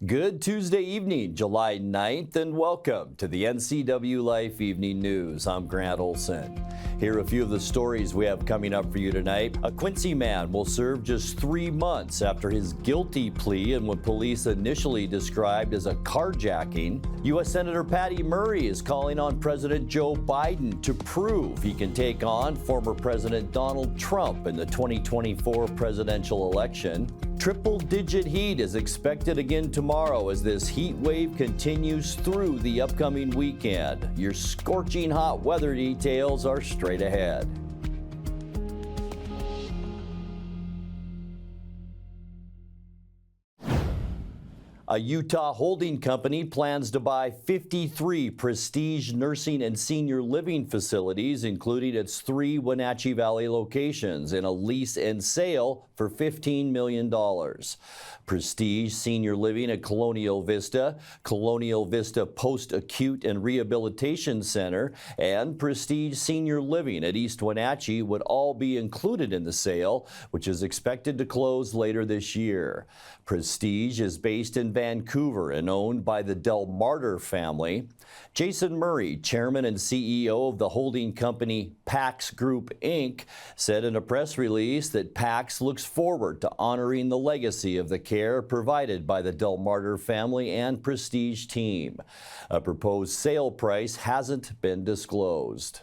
Good Tuesday evening, July 9th, and welcome to the NCWLIFE Evening News. I'm Grant Olson. Here are a few of the stories we have coming up for you tonight. A Quincy man will serve just 3 months after his guilty plea in what police initially described as a carjacking. U.S. Senator Patty Murray is calling on President Joe Biden to prove he can take on former President Donald Trump in the 2024 presidential election. Triple-digit heat is expected again tomorrow as this heat wave continues through the upcoming weekend. Your scorching hot weather details are straight ahead. A Utah holding company plans to buy 53 prestige nursing and senior living facilities, including its 3 Wenatchee Valley locations, in a lease and sale for $15 million. Prestige Senior Living at Colonial Vista Post-Acute and Rehabilitation Center, and Prestige Senior Living at East Wenatchee would all be included in the sale, which is expected to close later this year. Prestige is based in Vancouver and owned by the Del Marter family. Jason Murray, chairman and CEO of the holding company PAX Group, Inc., said in a press release that PAX looks forward to honoring the legacy of the care provided by the Del Marter family and Prestige team. A proposed sale price hasn't been disclosed.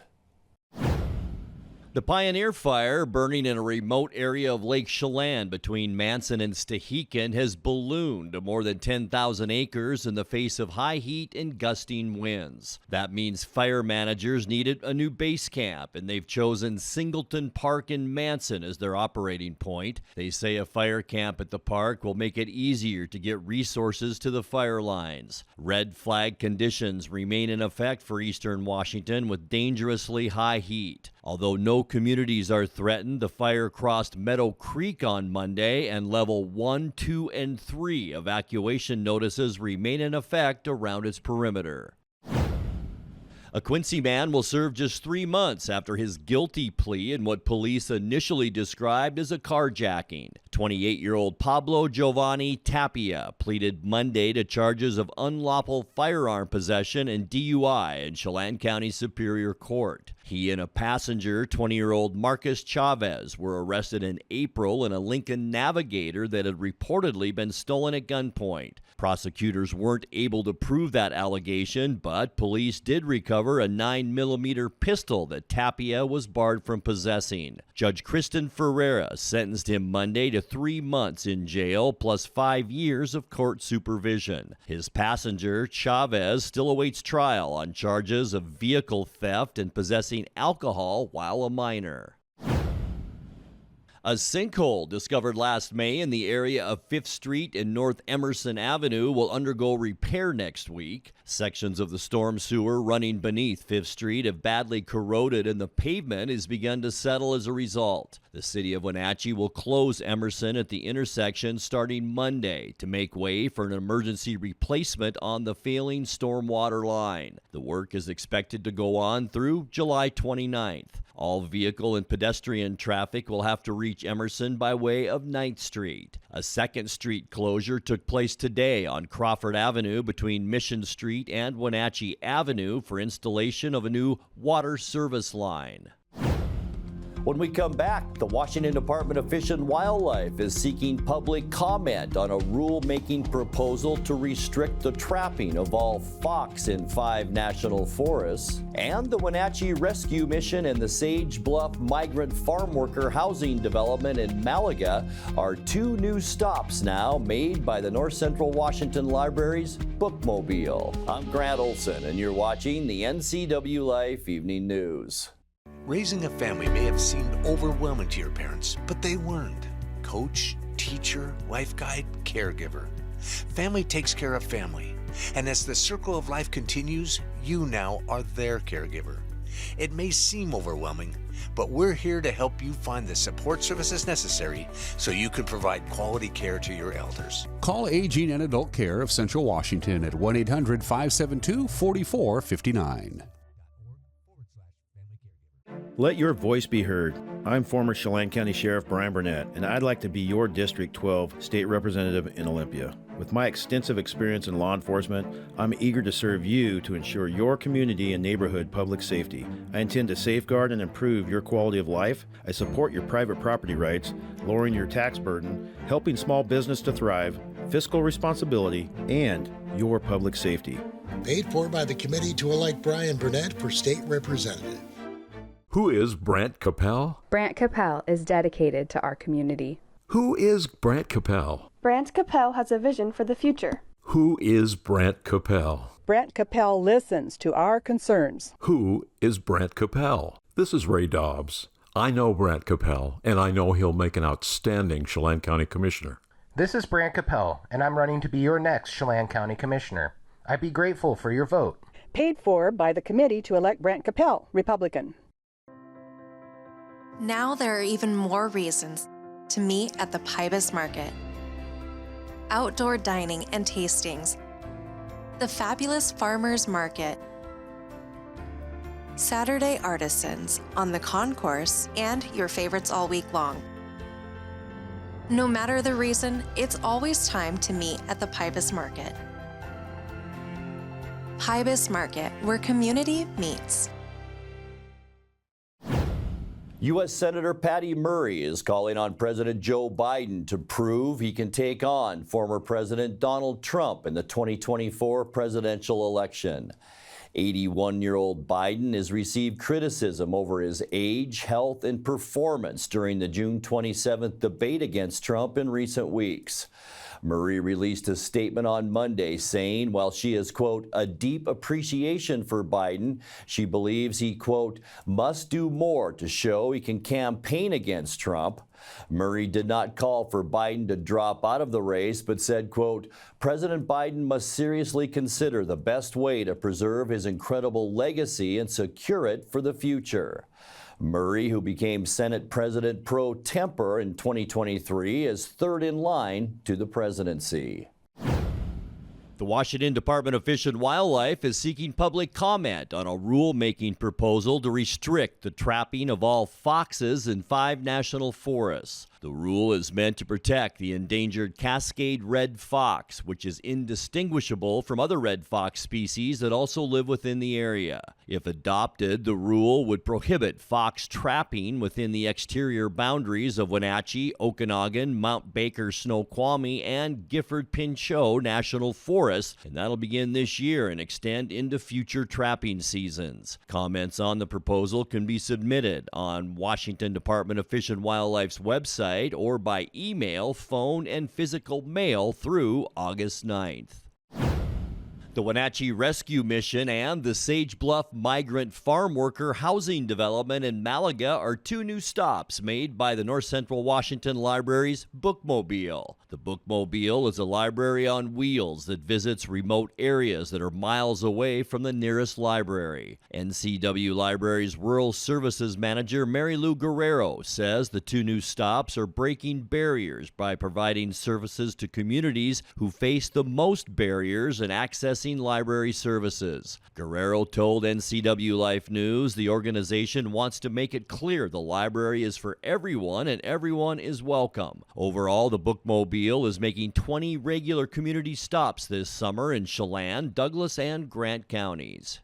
The Pioneer Fire, burning in a remote area of Lake Chelan between Manson and Stehekin, has ballooned to more than 10,000 acres in the face of high heat and gusting winds. That means fire managers needed a new base camp, and they've chosen Singleton Park in Manson as their operating point. They say a fire camp at the park will make it easier to get resources to the fire lines. Red flag conditions remain in effect for eastern Washington with dangerously high heat. Although no communities are threatened, the fire crossed Meadow Creek on Monday, and level 1, 2, and 3 evacuation notices remain in effect around its perimeter. A Quincy man will serve just 3 months after his guilty plea in what police initially described as a carjacking. 28-year-old Pablo Giovanni Tapia pleaded Monday to charges of unlawful firearm possession and DUI in Chelan County Superior Court. He and a passenger, 20-year-old Marcus Chavez, were arrested in April in a Lincoln Navigator that had reportedly been stolen at gunpoint. Prosecutors weren't able to prove that allegation, but police did recover a 9mm pistol that Tapia was barred from possessing. Judge Kristen Ferreira sentenced him Monday to 3 months in jail plus 5 years of court supervision. His passenger, Chavez, still awaits trial on charges of vehicle theft and possessing alcohol while a minor. A sinkhole discovered last May in the area of 5th Street and North Emerson Avenue will undergo repair next week. Sections of the storm sewer running beneath 5th Street have badly corroded, and the pavement has begun to settle as a result. The city of Wenatchee will close Emerson at the intersection starting Monday to make way for an emergency replacement on the failing stormwater line. The work is expected to go on through July 29th. All vehicle and pedestrian traffic will have to reach Emerson by way of 9th Street. A 2nd Street closure took place today on Crawford Avenue between Mission Street and Wenatchee Avenue for installation of a new water service line. When we come back, the Washington Department of Fish and Wildlife is seeking public comment on a rule-making proposal to restrict the trapping of all fox in 5 national forests. And the Wenatchee Rescue Mission and the Sage Bluff Migrant Farm Worker Housing Development in Malaga are 2 new stops now made by the North Central Washington Library's bookmobile. I'm Grant Olson, and you're watching the NCWLIFE Evening News. Raising a family may have seemed overwhelming to your parents, but they weren't. Coach, teacher, life guide, caregiver. Family takes care of family. And as the circle of life continues, you now are their caregiver. It may seem overwhelming, but we're here to help you find the support services necessary so you can provide quality care to your elders. Call Aging and Adult Care of Central Washington at 1-800-572-4459. Let your voice be heard. I'm former Chelan County Sheriff Brian Burnett, and I'd like to be your District 12 State Representative in Olympia. With my extensive experience in law enforcement, I'm eager to serve you to ensure your community and neighborhood public safety. I intend to safeguard and improve your quality of life. I support your private property rights, lowering your tax burden, helping small business to thrive, fiscal responsibility, and your public safety. Paid for by the committee to elect Brian Burnett for state representative. Who is Brant Capel? Brant Capel is dedicated to our community. Who is Brant Capel? Brant Capel has a vision for the future. Who is Brant Capel? Brant Capel listens to our concerns. Who is Brant Capel? This is Ray Dobbs. I know Brant Capel, and I know he'll make an outstanding Chelan County Commissioner. This is Brant Capel, and I'm running to be your next Chelan County Commissioner. I'd be grateful for your vote. Paid for by the committee to elect Brant Capel, Republican. Now there are even more reasons to meet at the Pybus Market. Outdoor dining and tastings, the fabulous Farmers Market, Saturday artisans on the concourse, and your favorites all week long. No matter the reason, it's always time to meet at the Pybus Market. Pybus Market, where community meets. U.S. Senator Patty Murray is calling on President Joe Biden to prove he can take on former President Donald Trump in the 2024 presidential election. 81-year-old Biden has received criticism over his age, health, and performance during the June 27th debate against Trump in recent weeks. Murray released a statement on Monday saying while she has, quote, a deep appreciation for Biden, she believes he, quote, must do more to show he can campaign against Trump. Murray did not call for Biden to drop out of the race, but said, quote, President Biden must seriously consider the best way to preserve his incredible legacy and secure it for the future. Murray, who became Senate President pro tempore in 2023, is third in line to the presidency. The Washington Department of Fish and Wildlife is seeking public comment on a rulemaking proposal to restrict the trapping of all foxes in 5 national forests. The rule is meant to protect the endangered Cascade red fox, which is indistinguishable from other red fox species that also live within the area. If adopted, the rule would prohibit fox trapping within the exterior boundaries of Wenatchee, Okanagan, Mount Baker, Snoqualmie, and Gifford-Pinchot National Forests, and that'll begin this year and extend into future trapping seasons. Comments on the proposal can be submitted on Washington Department of Fish and Wildlife's website or by email, phone, and physical mail through August 9th. The Wenatchee Rescue Mission and the Sage Bluff Migrant Farm Worker Housing Development in Malaga are 2 new stops made by the North Central Washington Library's Bookmobile. The Bookmobile is a library on wheels that visits remote areas that are miles away from the nearest library. NCW Library's Rural Services Manager Mary Lou Guerrero says the 2 new stops are breaking barriers by providing services to communities who face the most barriers in accessing library services. Guerrero told NCWLIFE News the organization wants to make it clear the library is for everyone and everyone is welcome. Overall, the Bookmobile is making 20 regular community stops this summer in Chelan, Douglas, and Grant counties.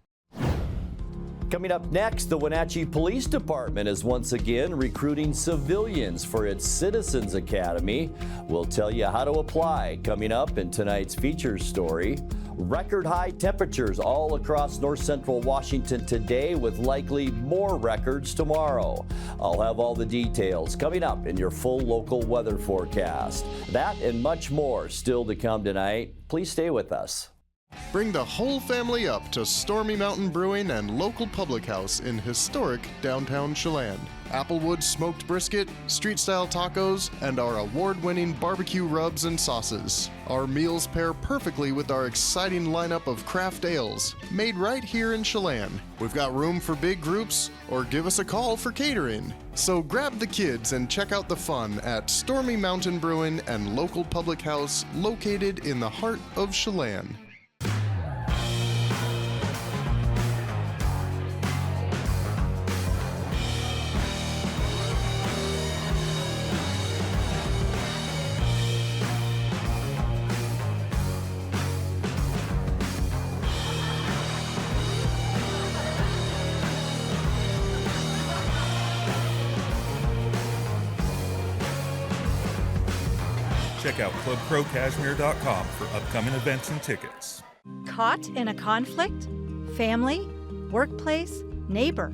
Coming up next, the Wenatchee Police Department is once again recruiting civilians for its Citizens Academy. We'll tell you how to apply coming up in tonight's feature story. Record high temperatures all across north central Washington today, with likely more records tomorrow. I'll have all the details coming up in your full local weather forecast. That and much more still to come tonight. Please stay with us. Bring the whole family up to Stormy Mountain Brewing and local public house in historic downtown Chelan. Applewood smoked brisket, street-style tacos, and our award-winning barbecue rubs and sauces. Our meals pair perfectly with our exciting lineup of craft ales, made right here in Chelan. We've got room for big groups, or give us a call for catering. So grab the kids and check out the fun at Stormy Mountain Brewing and local public house located in the heart of Chelan. check out clubcrowcashmere.com for upcoming events and tickets. Caught in a conflict? Family? Workplace? Neighbor?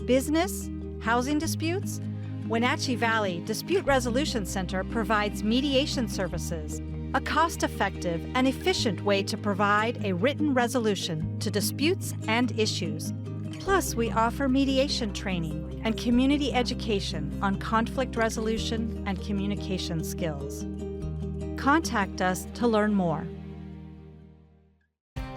Business? Housing disputes? Wenatchee Valley Dispute Resolution Center provides mediation services, a cost-effective and efficient way to provide a written resolution to disputes and issues. Plus, we offer mediation training and community education on conflict resolution and communication skills. Contact us to learn more.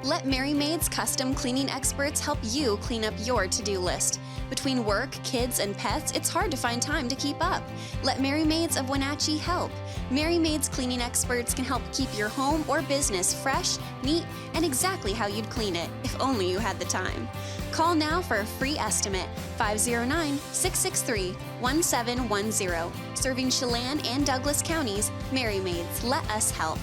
Let Mary Maid's custom cleaning experts help you clean up your to-do list. Between work, kids, and pets, it's hard to find time to keep up. Let Mary Maids of Wenatchee help. Mary Maid's cleaning experts can help keep your home or business fresh, neat, and exactly how you'd clean it, if only you had the time. Call now for a free estimate, 509-663-1710. Serving Chelan and Douglas counties, Mary Maids, let us help.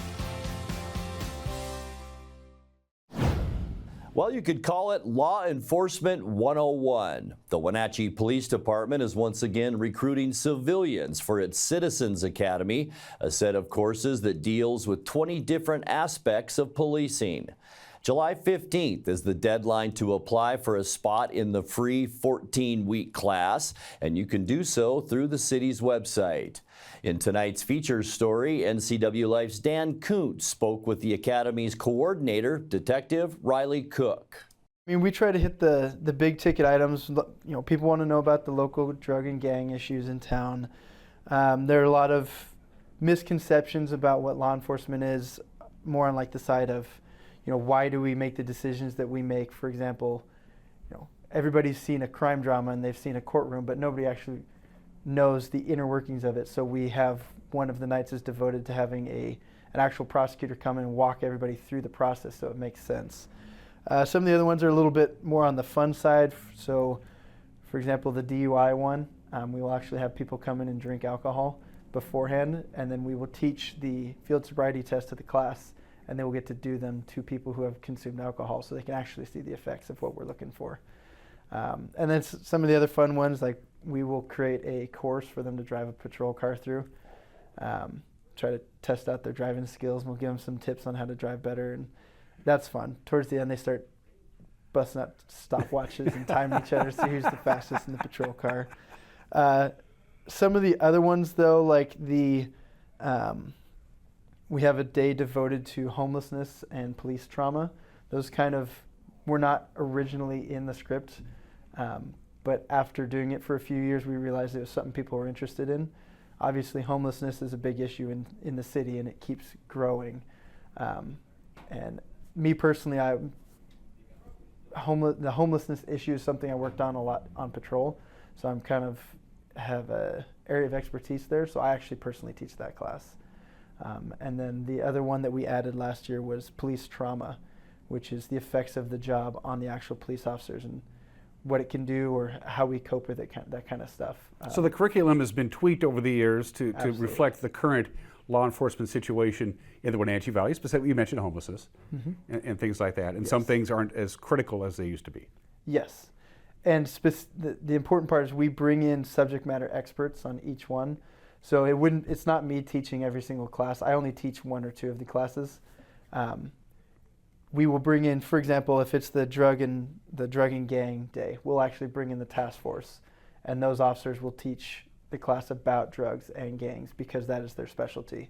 Well, you could call it Law Enforcement 101. The Wenatchee Police Department is once again recruiting civilians for its Citizens Academy, a set of courses that deals with 20 different aspects of policing. July 15th is the deadline to apply for a spot in the free 14-week class, and you can do so through the city's website. In tonight's feature story, NCWLIFE's Dan Kuntz spoke with the Academy's coordinator, Detective Riley Cook. I mean, we try to hit the big ticket items. You know, people want to know about the local drug and gang issues in town. There are a lot of misconceptions about what law enforcement is, more on like the side of, you know, why do we make the decisions that we make? For example, you know, everybody's seen a crime drama and they've seen a courtroom, but nobody actually knows the inner workings of it. So we have one of the nights is devoted to having an actual prosecutor come in and walk everybody through the process so it makes sense. Some of the other ones are a little bit more on the fun side. So, for example, the DUI one, we will actually have people come in and drink alcohol beforehand, and then we will teach the field sobriety test to the class, and they will get to do them to people who have consumed alcohol so they can actually see the effects of what we're looking for. And then some of the other fun ones, like we will create a course for them to drive a patrol car through, try to test out their driving skills, and we'll give them some tips on how to drive better, and that's fun. Towards the end, they start busting out stopwatches and timing each other to see who's the fastest in the patrol car. Some of the other ones, though, like we have a day devoted to homelessness and police trauma. Those kind of were not originally in the script, but after doing it for a few years, we realized it was something people were interested in. Obviously, homelessness is a big issue in the city, and it keeps growing. And me personally, the homelessness issue is something I worked on a lot on patrol, so I'm kind of have a area of expertise there, so I actually personally teach that class. And then the other one that we added last year was police trauma, which is the effects of the job on the actual police officers and what it can do or how we cope with it, that kind of stuff. So the curriculum has been tweaked over the years to reflect the current law enforcement situation in the Wenatchee Valley. Specifically, you mentioned homelessness and things like that, and some things aren't as critical as they used to be. Yes, and the important part is we bring in subject matter experts on each one. So it's not me teaching every single class. I only teach one or two of the classes. We will bring in, for example, if it's the drug and gang day, we'll actually bring in the task force, and those officers will teach the class about drugs and gangs because that is their specialty.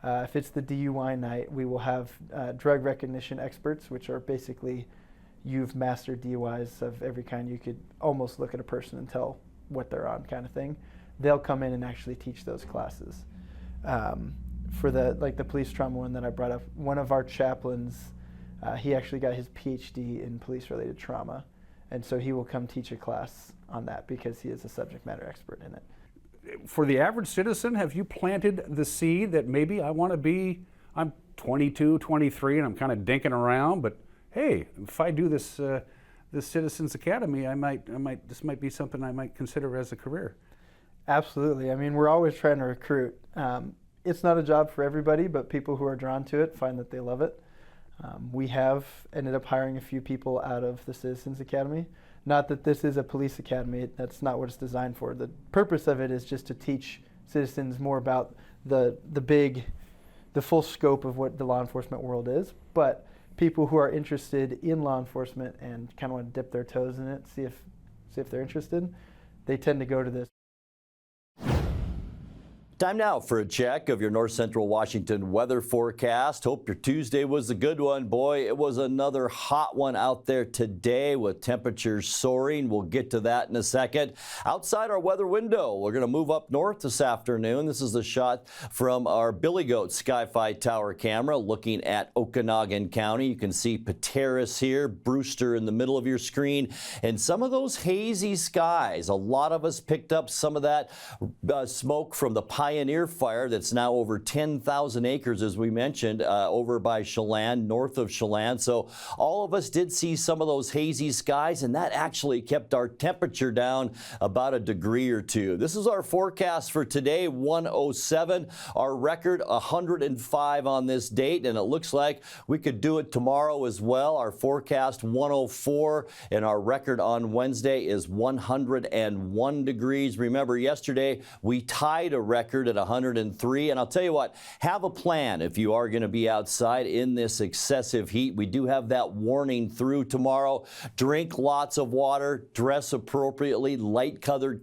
If it's the DUI night, we will have drug recognition experts, which are basically you've mastered DUIs of every kind. You could almost look at a person and tell what they're on, kind of thing. They'll come in and actually teach those classes. For the police trauma one that I brought up, one of our chaplains, he actually got his PhD in police-related trauma, and so he will come teach a class on that because he is a subject matter expert in it. For the average citizen, have you planted the seed that maybe I'm 22, 23, and I'm kind of dinking around, but hey, if I do this Citizens Academy, this might be something I might consider as a career? Absolutely. I mean, we're always trying to recruit. It's not a job for everybody, but people who are drawn to it find that they love it. We have ended up hiring a few people out of the Citizens Academy. Not that this is a police academy, that's not what it's designed for. The purpose of it is just to teach citizens more about the big the full scope of what the law enforcement world is. But people who are interested in law enforcement and kind of want to dip their toes in it, see if they're interested, they tend to go to this. Time now for a check of your North Central Washington weather forecast. Hope your Tuesday was a good one. Boy, it was another hot one out there today with temperatures soaring. We'll get to that in a second. Outside our weather window, we're going to move up north this afternoon. This is a shot from our Billy Goat Sky-Fi Tower camera looking at Okanagan County. You can see Pateros here, Brewster in the middle of your screen, and some of those hazy skies. A lot of us picked up some of that smoke from the Pioneer Fire that's now over 10,000 acres, as we mentioned, over by Chelan, north of Chelan. So all of us did see some of those hazy skies, and that actually kept our temperature down about a degree or two. This is our forecast for today, 107. Our record, 105 on this date, and it looks like we could do it tomorrow as well. Our forecast, 104, and our record on Wednesday is 101 degrees. Remember, yesterday we tied a record at 103, and I'll tell you what, have a plan if you are going to be outside in this excessive heat. We do have that warning through tomorrow. Drink lots of water, dress appropriately, light colored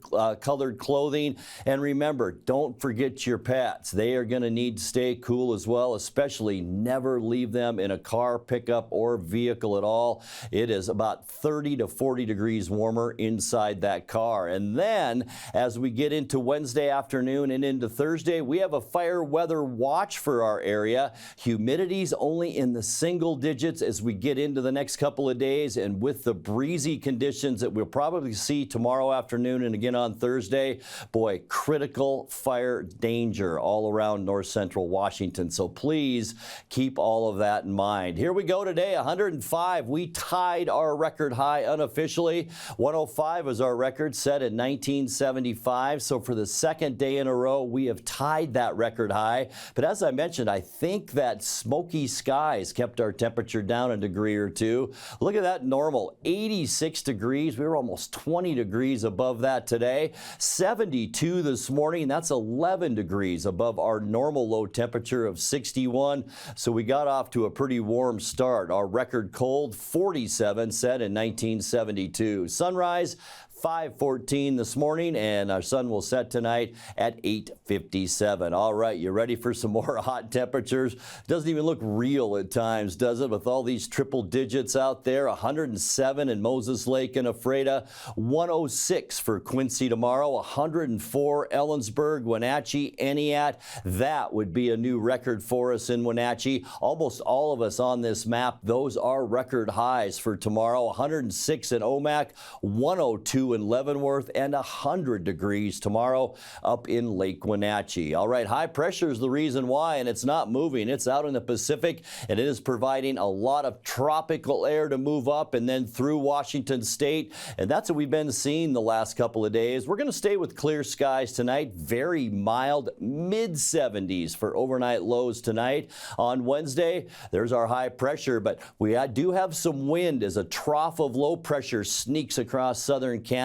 clothing, and remember, don't forget your pets. They are going to need to stay cool as well, especially never leave them in a car, pickup, or vehicle at all. It is about 30 to 40 degrees warmer inside that car. And then as we get into Wednesday afternoon and into Thursday, we have a fire weather watch for our area. Humidity's only in the single digits as we get into the next couple of days, and with the breezy conditions that we'll probably see tomorrow afternoon and again on Thursday, boy, critical fire danger all around north central Washington. So please keep all of that in mind. Here we go today, 105. We tied our record high unofficially. 105 was our record set in 1975. So for the second day in a row, we have tied that record high. But as I mentioned, I think that smoky skies kept our temperature down a degree or two. Look at that normal, 86 degrees. We were almost 20 degrees above that today. 72 this morning. That's 11 degrees above our normal low temperature of 61. So we got off to a pretty warm start. Our record cold, 47, set in 1972. Sunrise, 5:14 this morning, and our sun will set tonight at 8:57. All right, you ready for some more hot temperatures? Doesn't even look real at times, does it? With all these triple digits out there, 107 in Moses Lake and Ephrata, 106 for Quincy tomorrow, 104 Ellensburg, Wenatchee, Entiat. That would be a new record for us in Wenatchee. Almost all of us on this map, those are record highs for tomorrow. 106 in Omak, 102 in Leavenworth, and 100 degrees tomorrow up in Lake Wenatchee. All right, high pressure is the reason why, and it's not moving. It's out in the Pacific, and it is providing a lot of tropical air to move up and then through Washington State, and that's what we've been seeing the last couple of days. We're going to stay with clear skies tonight. Very mild, mid-70s for overnight lows tonight. On Wednesday, there's our high pressure, but we do have some wind as a trough of low pressure sneaks across southern Canada.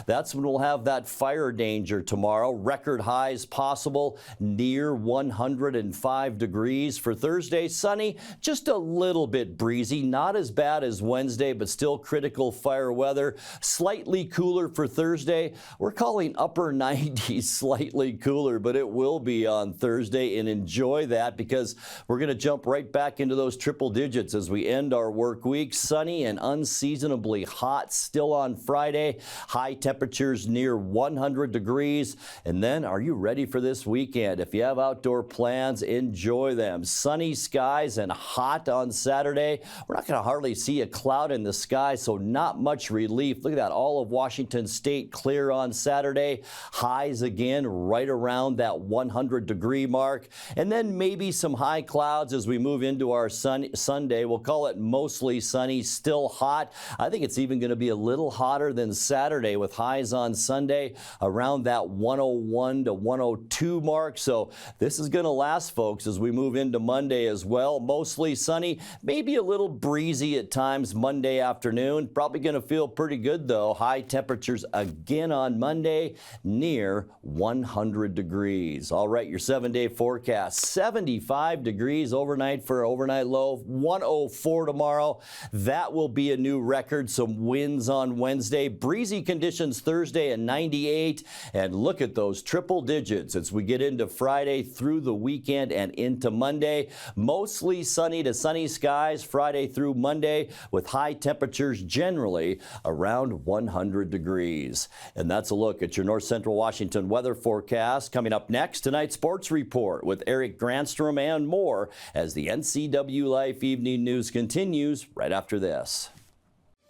That's when we'll have that fire danger tomorrow. Record highs possible near 105 degrees. For Thursday, sunny, just a little bit breezy. Not as bad as Wednesday, but still critical fire weather. Slightly cooler for Thursday. We're calling upper 90s slightly cooler, but it will be on Thursday, and enjoy that because we're going to jump right back into those triple digits as we end our work week. Sunny and unseasonably hot still on Friday. High temperatures near 100 degrees. And then, are you ready for this weekend? If you have outdoor plans, enjoy them. Sunny skies and hot on Saturday. We're not going to hardly see a cloud in the sky, so not much relief. Look at that. All of Washington State clear on Saturday. Highs again right around that 100-degree mark. And then maybe some high clouds as we move into our Sunday. We'll call it mostly sunny, still hot. I think it's even going to be a little hotter than Saturday. Saturday with highs on Sunday around that 101 to 102 mark. So this is going to last, folks, as we move into Monday as well. Mostly sunny, maybe a little breezy at times Monday afternoon. Probably going to feel pretty good, though. High temperatures again on Monday, near 100 degrees. All right, your 7-day forecast. 75 degrees overnight for overnight low, 104 tomorrow. That will be a new record. Some winds on Wednesday. Breezy conditions Thursday at 98. And look at those triple digits as we get into Friday through the weekend and into Monday. Mostly sunny to sunny skies Friday through Monday with high temperatures generally around 100 degrees. And that's a look at your North Central Washington weather forecast. Coming up next, tonight's sports report with Eric Granstrom and more as the NCWLIFE Evening News continues right after this.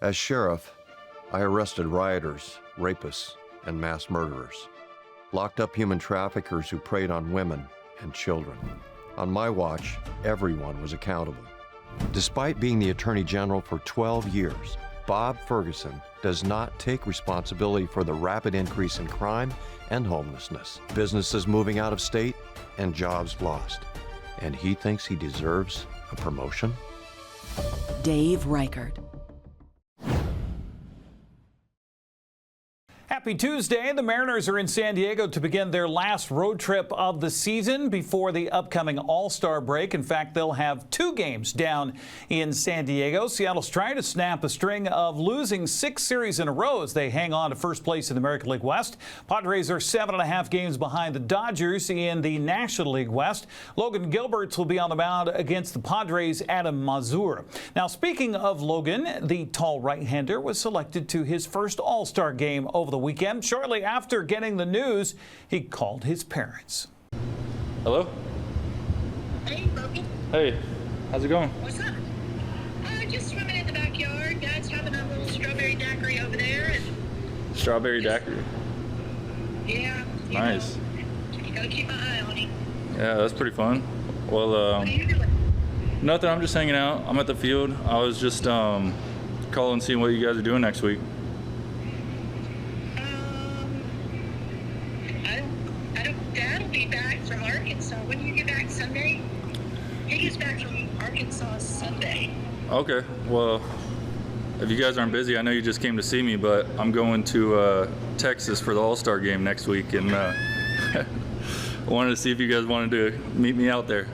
As sheriff, I arrested rioters, rapists, and mass murderers. Locked up human traffickers who preyed on women and children. On my watch, everyone was accountable. Despite being the Attorney General for 12 years, Bob Ferguson does not take responsibility for the rapid increase in crime and homelessness, businesses moving out of state, and jobs lost. And he thinks he deserves a promotion? Dave Reichert. Happy Tuesday. The Mariners are in San Diego to begin their last road trip of the season before the upcoming All-Star break. In fact, they'll have 2 games down in San Diego. Seattle's trying to snap a string of losing 6 series in a row as they hang on to first place in the American League West. Padres are 7.5 games behind the Dodgers in the National League West. Logan Gilberts will be on the mound against the Padres' Adam Mazur. Now, speaking of Logan, the tall right-hander was selected to his first All-Star game over the weekend. Shortly after getting the news, he called his parents. Hello? Hey, Logan. Hey, how's it going? What's up? Just swimming in the backyard. Dad's having a little strawberry daiquiri over there. And Strawberry daiquiri? yeah. Nice. You gotta keep my eye on him. Yeah, that's pretty fun. Well, What are you doing? nothing, I'm just hanging out. I'm at the field. I was just calling, seeing what you guys are doing next week. Dad will be back from Arkansas. When do you get back? Sunday? He gets back from Arkansas Sunday. Okay, well, if you guys aren't busy, I know you just came to see me, but I'm going to Texas for the All-Star game next week, and I wanted to see if you guys wanted to meet me out there.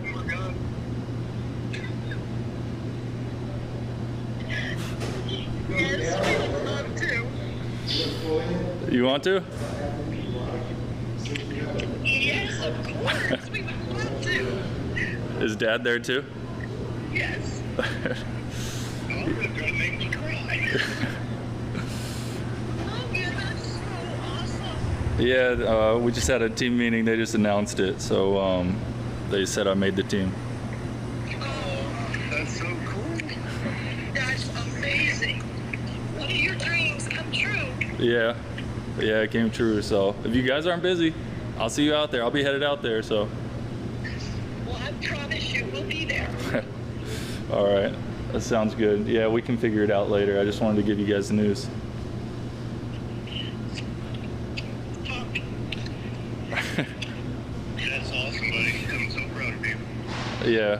Yes, we would love to. You want to? Yes, of course. We would love to. Is Dad there too? Yes. Oh, it's gonna make me cry. Logan, that's so awesome. Yeah, we just had a team meeting. They just announced it, so they said I made the team. Oh, that's so cool. That's amazing. One of your dreams come true. Yeah, it came true. So if you guys aren't busy, I'll see you out there. I'll be headed out there, so. Well, I promise you we'll be there. All right, that sounds good. Yeah, we can figure it out later. I just wanted to give you guys the news. That's awesome, buddy. I'm so proud of you. Yeah,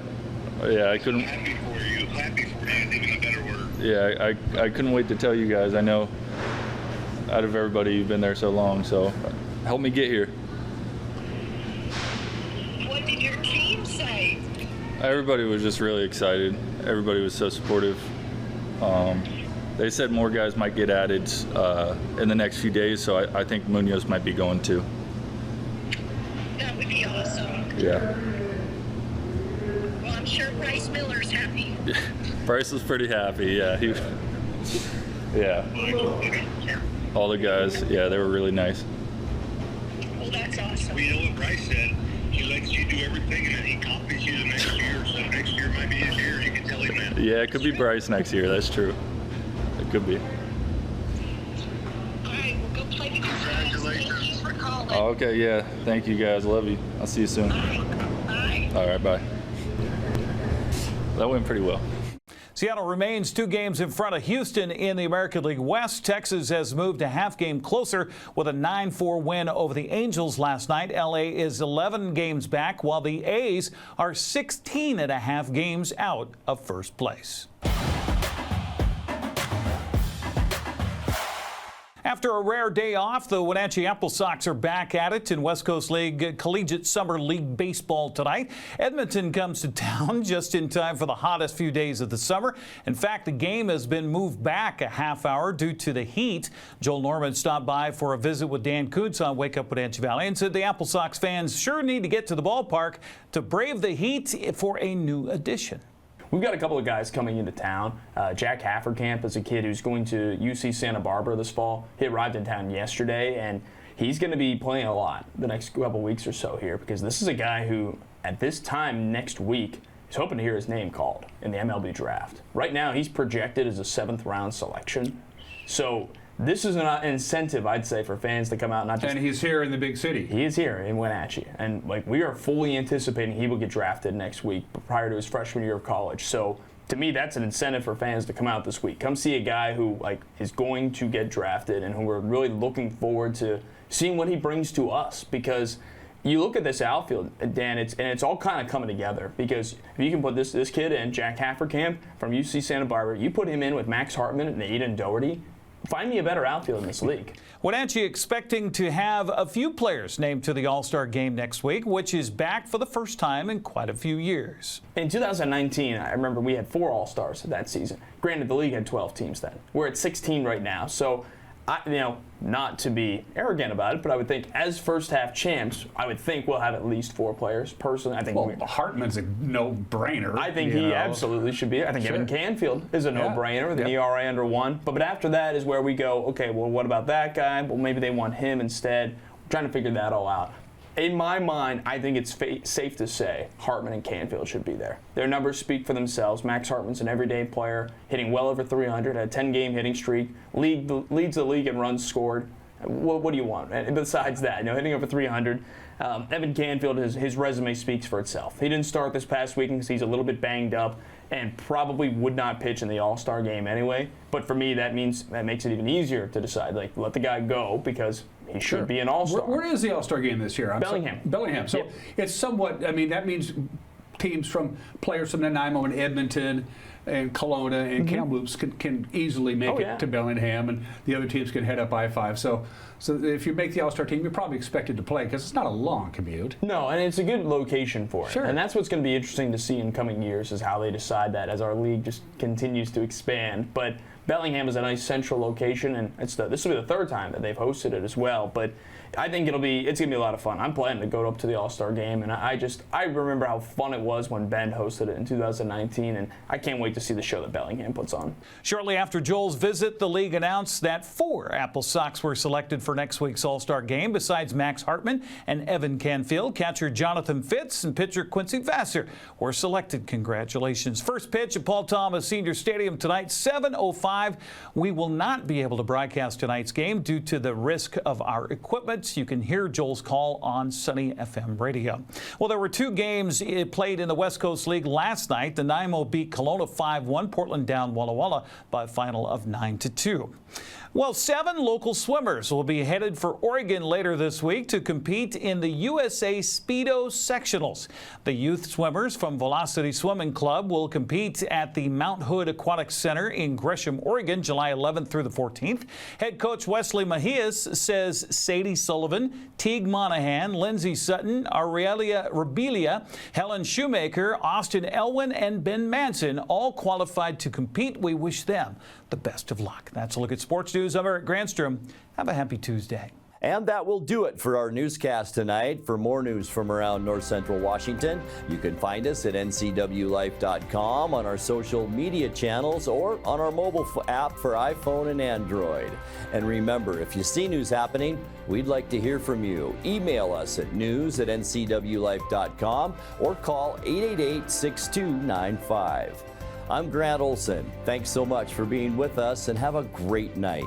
I couldn't. Happy for you. Happy for you is even a better word. Yeah, I couldn't wait to tell you guys. I know out of everybody, you've been there so long, so help me get here. What did your team say? Everybody was just really excited. Everybody was so supportive. They said more guys might get added in the next few days, so I think Munoz might be going too. That would be awesome. Yeah. Well, I'm sure Bryce Miller's happy. Bryce was pretty happy, yeah. Yeah. All the guys, yeah, they were really nice. Well, that's awesome. Well, you know what Bryce said? He lets you do everything and then he copies you the next year. So next year might be his year. You can tell him that. Yeah, it could be Bryce next year, that's true. It could be. All right, we'll go play the congratulations. Thank you for calling. Oh, okay, yeah. Thank you guys. Love you. I'll see you soon. Bye. All right, bye. That went pretty well. Seattle remains 2 games in front of Houston in the American League West. Texas has moved a half game closer with a 9-4 win over the Angels last night. LA is 11 games back, while the A's are 16.5 games out of first place. After a rare day off, the Wenatchee Apple Sox are back at it in West Coast League Collegiate Summer League Baseball tonight. Edmonton comes to town just in time for the hottest few days of the summer. In fact, the game has been moved back a half hour due to the heat. Joel Norman stopped by for a visit with Dan Kuntz on Wake Up Wenatchee Valley and said the Apple Sox fans sure need to get to the ballpark to brave the heat for a new addition. We've got a couple of guys coming into town. Jack Hafferkamp is a kid who's going to UC Santa Barbara this fall. He arrived in town yesterday, and he's going to be playing a lot the next couple weeks or so here, because this is a guy who, at this time next week, is hoping to hear his name called in the MLB draft. Right now, he's projected as a 7th-round selection. So this is an incentive, I'd say, for fans to come out. Not just. And he's here in the big city. He is here in Wenatchee. And we are fully anticipating he will get drafted next week prior to his freshman year of college. So to me, that's an incentive for fans to come out this week. Come see a guy who is going to get drafted and who we're really looking forward to seeing what he brings to us. Because you look at this outfield, Dan, it's all kind of coming together. Because if you can put this kid in, Jack Hafferkamp from UC Santa Barbara, you put him in with Max Hartman and Aiden Doherty, find me a better outfield in this league. Wenatchee expecting to have a few players named to the All-Star game next week, which is back for the first time in quite a few years. In 2019, I remember we had 4 All-Stars that season. Granted, the league had 12 teams then. We're at 16 right now. So, not to be arrogant about it, but I would think as first half champs, I would think we'll have at least 4 players. Personally, I think Hartman's a no-brainer. I think he absolutely should be. I think Evan Canfield is a no-brainer with an ERA under 1. But after that is where we go, okay, well, what about that guy? Well, maybe they want him instead. We're trying to figure that all out. In my mind, I think it's safe to say Hartman and Canfield should be there. Their numbers speak for themselves. Max Hartman's an everyday player, hitting well over 300, a 10-game hitting streak, leads the league in runs scored. What do you want? And besides that, hitting over 300. Evan Canfield, his resume speaks for itself. He didn't start this past week because he's a little bit banged up and probably would not pitch in the All-Star game anyway. But for me, that makes it even easier to decide, let the guy go because he should be an All-Star. Where is the All-Star game this year? Bellingham. Bellingham. So it's somewhat, that means players from Nanaimo and Edmonton and Kelowna and Kamloops can easily make it to Bellingham, and the other teams can head up I-5. So if you make the All-Star team, you're probably expected to play because it's not a long commute. No, and it's a good location for it. Sure. And that's what's going to be interesting to see in coming years is how they decide that as our league just continues to expand. But Bellingham is a nice central location, and this will be the 3rd time that they've hosted it as well. But I think it's going to be a lot of fun. I'm planning to go up to the All-Star game, and I remember how fun it was when Bend hosted it in 2019, and I can't wait to see the show that Bellingham puts on. Shortly after Joel's visit, the league announced that 4 Apple Sox were selected for next week's All-Star game. Besides Max Hartman and Evan Canfield, catcher Jonathan Fitz and pitcher Quincy Vassar were selected. Congratulations. First pitch at Paul Thomas Senior Stadium tonight, 7:05. We will not be able to broadcast tonight's game due to the risk of our equipment. You can hear Joel's call on Sunny FM radio. Well, there were 2 games played in the West Coast League last night. The Nanaimo beat Kelowna 5-1. Portland down Walla Walla by a final of 9-2. Well, 7 local swimmers will be headed for Oregon later this week to compete in the USA Speedo Sectionals. The youth swimmers from Velocity Swimming Club will compete at the Mount Hood Aquatic Center in Gresham, Oregon, July 11th through the 14th. Head coach Wesley Mejias says Sadie Sullivan, Teague Monahan, Lindsay Sutton, Aurelia Rebelia, Helen Shoemaker, Austin Elwin, and Ben Manson all qualified to compete. We wish them the best of luck. That's a look at sports news. I'm Eric Granstrom. Have a happy Tuesday. And that will do it for our newscast tonight. For more news from around North Central Washington, you can find us at NCWLIFE.com, on our social media channels, or on our mobile app for iPhone and Android. And remember, if you see news happening, we'd like to hear from you. Email us at news@ncwlife.com or call 888-6295. I'm Grant Olson. Thanks so much for being with us, and have a great night.